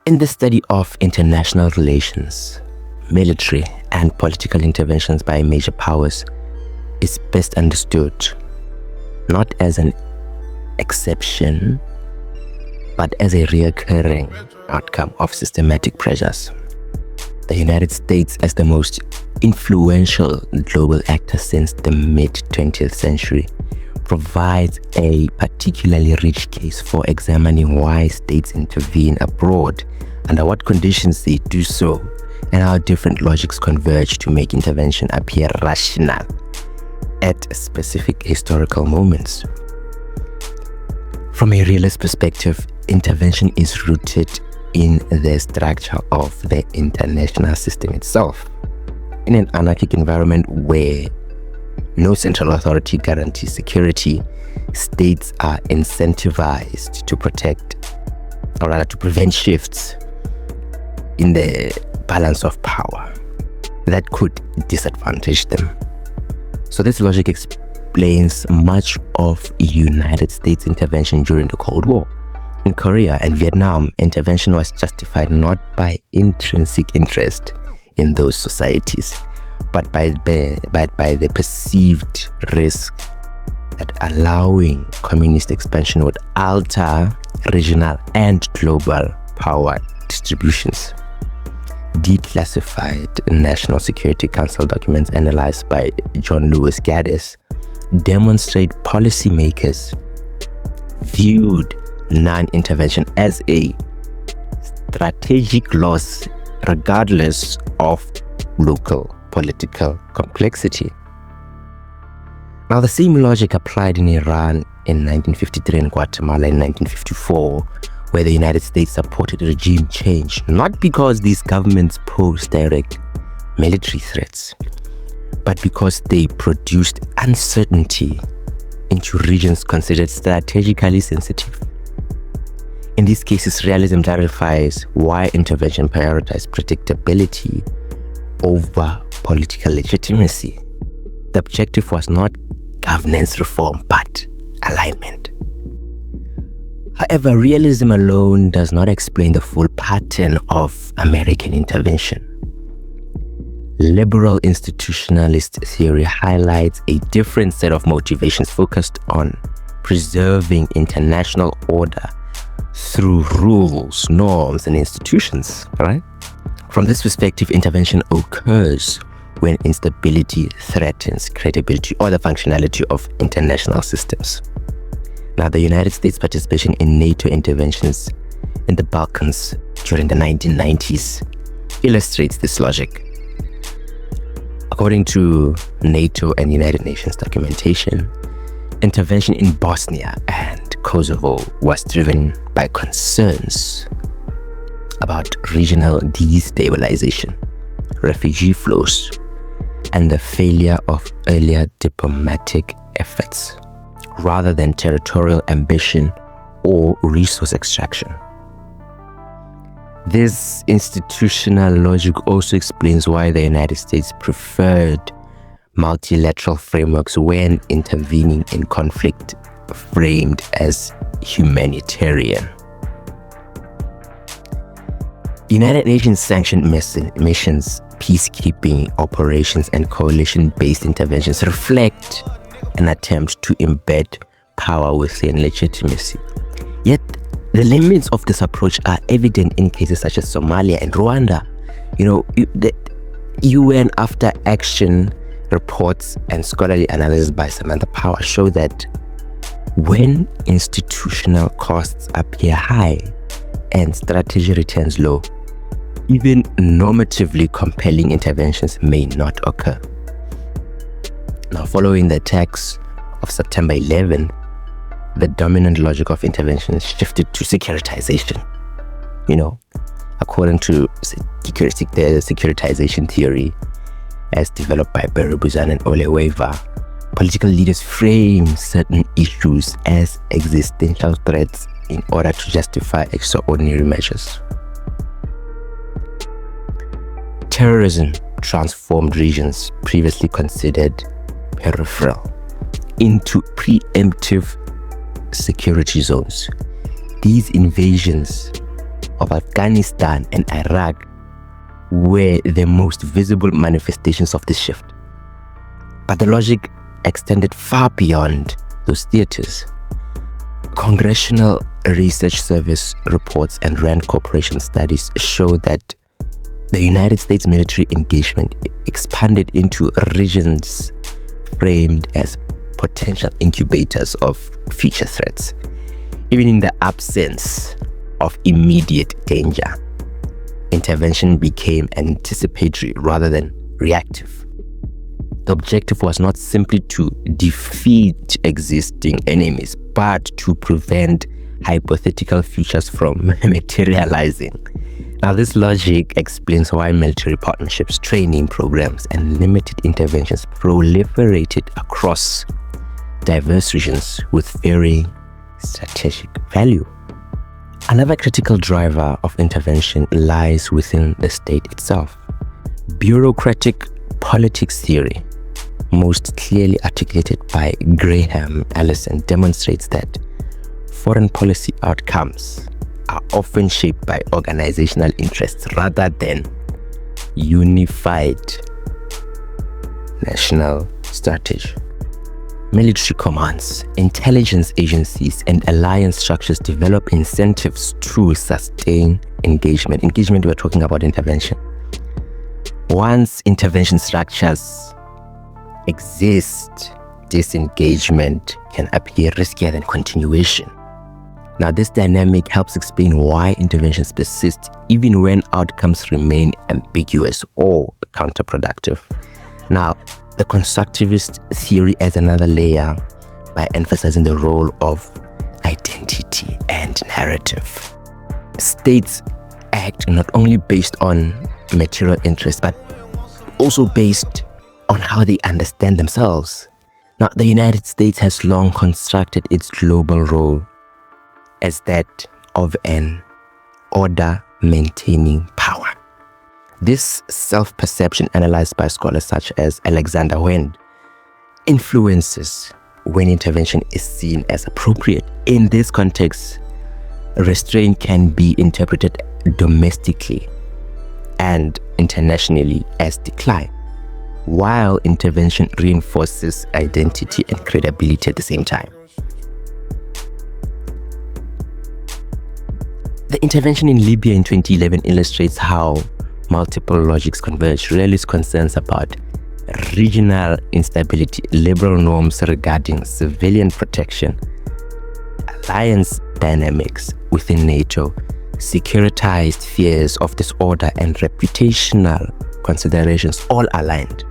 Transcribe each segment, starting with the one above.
In the study of international relations, military and political interventions by major powers is best understood not as an exception, but as a recurring outcome of systematic pressures. The United States, as the most influential global actor since the mid-20th century, provides a particularly rich case for examining why states intervene abroad, under what conditions they do so, and how different logics converge to make intervention appear rational at specific historical moments. From a realist perspective, intervention is rooted in the structure of the international system itself. In an anarchic environment where no central authority guarantees security, states are incentivized to protect, or rather to prevent shifts in the balance of power that could disadvantage them. So this logic explains much of United States intervention during the Cold War. In Korea and Vietnam, intervention was justified not by intrinsic interest in those societies, but by the perceived risk that allowing communist expansion would alter regional and global power distributions. Declassified National Security Council documents analyzed by John Lewis Gaddis demonstrate policymakers viewed non-intervention as a strategic loss regardless of local political complexity. Now, the same logic applied in Iran in 1953 and Guatemala in 1954, where the United States supported regime change, not because these governments posed direct military threats, but because they produced uncertainty into regions considered strategically sensitive. In these cases, realism clarifies why intervention prioritized predictability over political legitimacy. The objective was not governance reform, but alignment. However, realism alone does not explain the full pattern of American intervention. Liberal institutionalist theory highlights a different set of motivations focused on preserving international order through rules, norms, and institutions, right? From this perspective, intervention occurs when instability threatens credibility or the functionality of international systems. Now, the United States' participation in NATO interventions in the Balkans during the 1990s illustrates this logic. According to NATO and United Nations documentation, intervention in Bosnia and Kosovo was driven by concerns about regional destabilization, refugee flows, and the failure of earlier diplomatic efforts, rather than territorial ambition or resource extraction. This institutional logic also explains why the United States preferred multilateral frameworks when intervening in conflict framed as humanitarian. United Nations sanctioned missions, peacekeeping operations, and coalition-based interventions reflect an attempt to embed power within legitimacy. Yet, the limits of this approach are evident in cases such as Somalia and Rwanda. The UN after action reports and scholarly analysis by Samantha Power show that when institutional costs appear high and strategy returns low, even normatively compelling interventions may not occur. Now, following the attacks of September 11, the dominant logic of intervention shifted to securitization. According to the securitization theory, as developed by Barry Buzan and Ole Weaver, political leaders frame certain issues as existential threats in order to justify extraordinary measures. Terrorism transformed regions previously considered peripheral into preemptive security zones. These invasions of Afghanistan and Iraq were the most visible manifestations of this shift. But the logic extended far beyond those theaters. Congressional Research Service reports and RAND Corporation studies show that the United States military engagement expanded into regions framed as potential incubators of future threats, even in the absence of immediate danger. Intervention became anticipatory rather than reactive. The objective was not simply to defeat existing enemies, but to prevent hypothetical futures from materializing. Now, this logic explains why military partnerships, training programs, and limited interventions proliferated across diverse regions with varying strategic value. Another critical driver of intervention lies within the state itself. Bureaucratic politics theory, most clearly articulated by Graham Allison, demonstrates that foreign policy outcomes are often shaped by organizational interests rather than unified national strategy. Military commands, intelligence agencies, and alliance structures develop incentives to sustain engagement. Engagement, we're talking about intervention. Once intervention structures exist, disengagement can appear riskier than continuation. Now, this dynamic helps explain why interventions persist even when outcomes remain ambiguous or counterproductive. Now, the constructivist theory adds another layer by emphasizing the role of identity and narrative. States act not only based on material interests, but also based on how they understand themselves. Now, the United States has long constructed its global role as that of an order-maintaining power. This self-perception, analyzed by scholars such as Alexander Wend, influences when intervention is seen as appropriate. In this context, restraint can be interpreted domestically and internationally as decline, while intervention reinforces identity and credibility at the same time. The intervention in Libya in 2011 illustrates how multiple logics converge. Realist concerns about regional instability, liberal norms regarding civilian protection, alliance dynamics within NATO, securitized fears of disorder, and reputational considerations all aligned.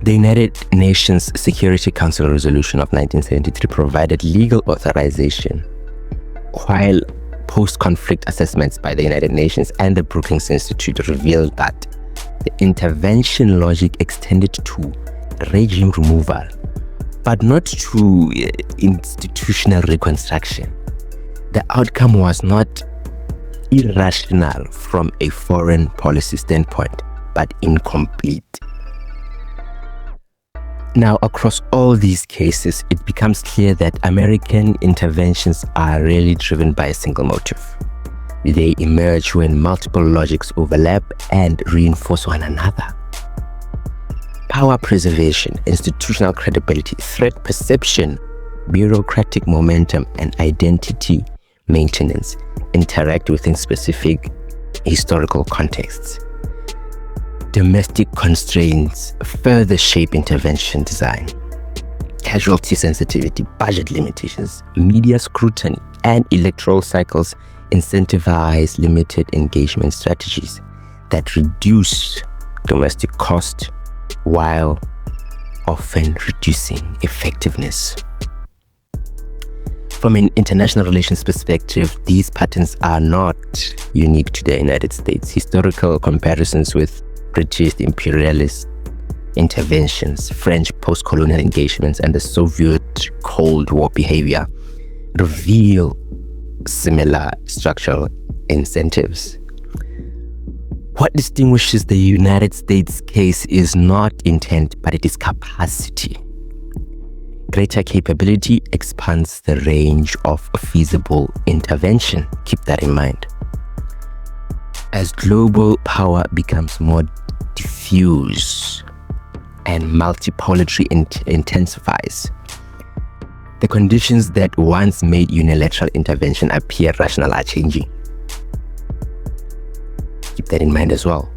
The United Nations Security Council resolution of 1973 provided legal authorization, while post-conflict assessments by the United Nations and the Brookings Institute revealed that the intervention logic extended to regime removal, but not to institutional reconstruction. The outcome was not irrational from a foreign policy standpoint, but incomplete. Now, across all these cases, it becomes clear that American interventions are rarely driven by a single motive. They emerge when multiple logics overlap and reinforce one another. Power preservation, institutional credibility, threat perception, bureaucratic momentum, and identity maintenance interact within specific historical contexts. Domestic constraints further shape intervention design. Casualty sensitivity, budget limitations, media scrutiny, and electoral cycles incentivize limited engagement strategies that reduce domestic cost while often reducing effectiveness. From an international relations perspective, these patterns are not unique to the United States. Historical comparisons with British imperialist interventions, French post-colonial engagements, and the Soviet Cold War behavior reveal similar structural incentives. What distinguishes the United States case is not intent, but it is capacity. Greater capability expands the range of feasible intervention. Keep that in mind. As global power becomes more diffuse and multipolarity intensifies, the conditions that once made unilateral intervention appear rational are changing. Keep that in mind as well.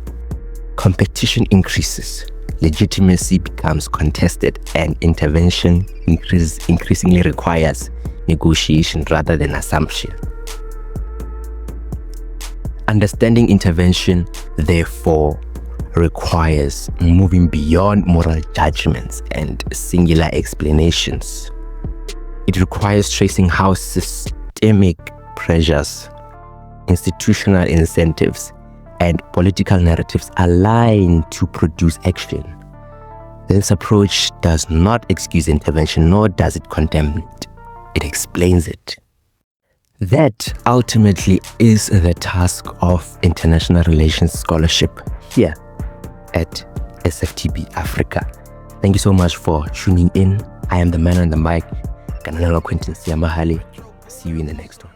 Competition increases, legitimacy becomes contested, and intervention increasingly requires negotiation rather than assumption. Understanding intervention, therefore, requires moving beyond moral judgments and singular explanations. It requires tracing how systemic pressures, institutional incentives, and political narratives align to produce action. This approach does not excuse intervention, nor does it condemn it. It explains it. That ultimately is the task of international relations scholarship here at SFTB Africa. Thank you so much for tuning in. I am the man on the mic, Gananelo Quentin Siamahale. See you in the next one.